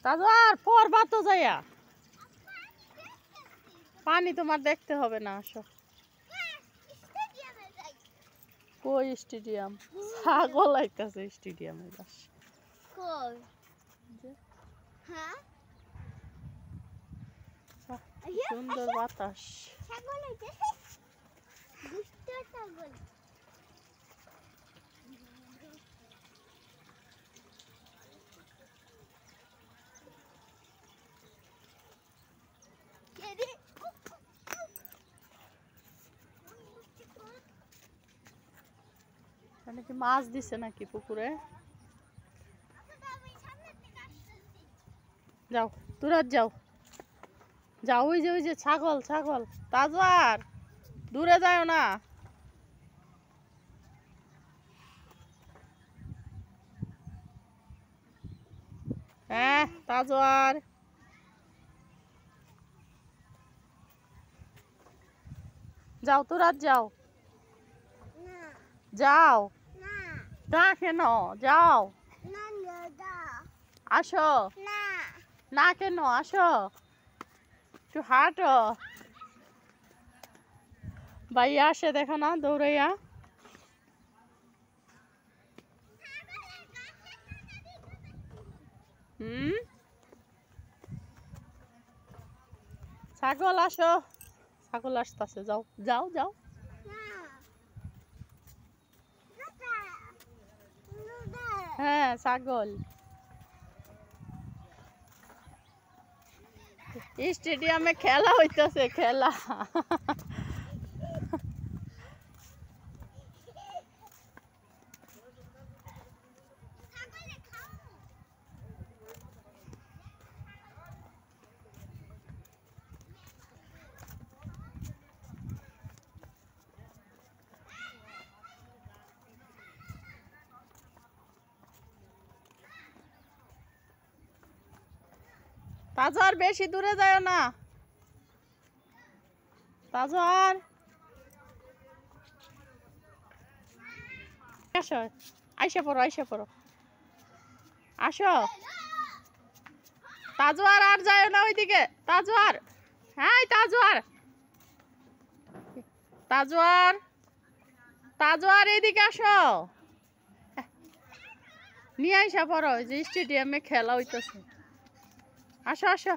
তাজওয়ার পড়বা তো যাইয়া পানি তোমার দেখতে হবে না আসো কই স্টেডিয়াম ছাগল আইতাছে স্টেডিয়ামে যাস কই হ্যাঁ সুন্দর বাতাস ছাগল আইতাছে দুষ্ট ছাগল কি মাছ দিছে নাকি পুকুরে যাও দূরে যাও যাও ওই যে ছাগল ছাগল তাজওয়ার দূরে যাও না হ্যাঁ তাজওয়ার যাও তোরা যাও যাও না কেন যাও আসো না কেন আসো একটু হাঁটো ভাইয়া আসে দেখো না দৌড়াইয়া ছাগল আসো ছাগল আসতেছে যাও যাও যাও হ্যাঁ ছাগল স্টেডিয়ামে খেলা হইতেছে খেলা তাজওয়ার বেশি দূরে যায় না তাজওয়ার আসো আইসা পড়ো আসো তাজওয়ার আর যায় না ওইদিকে তাজওয়ার হ্যাঁ তাজওয়ার এইদিকে আসো নিয়ে আইসা পড়ো যে স্টেডিয়ামে খেলা হইতেছে আসো আসো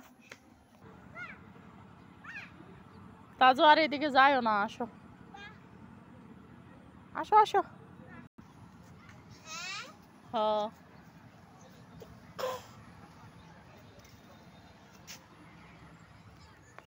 তাজওয়ার এদিকে যায়ও না আসো আসো আসো হ্যাঁ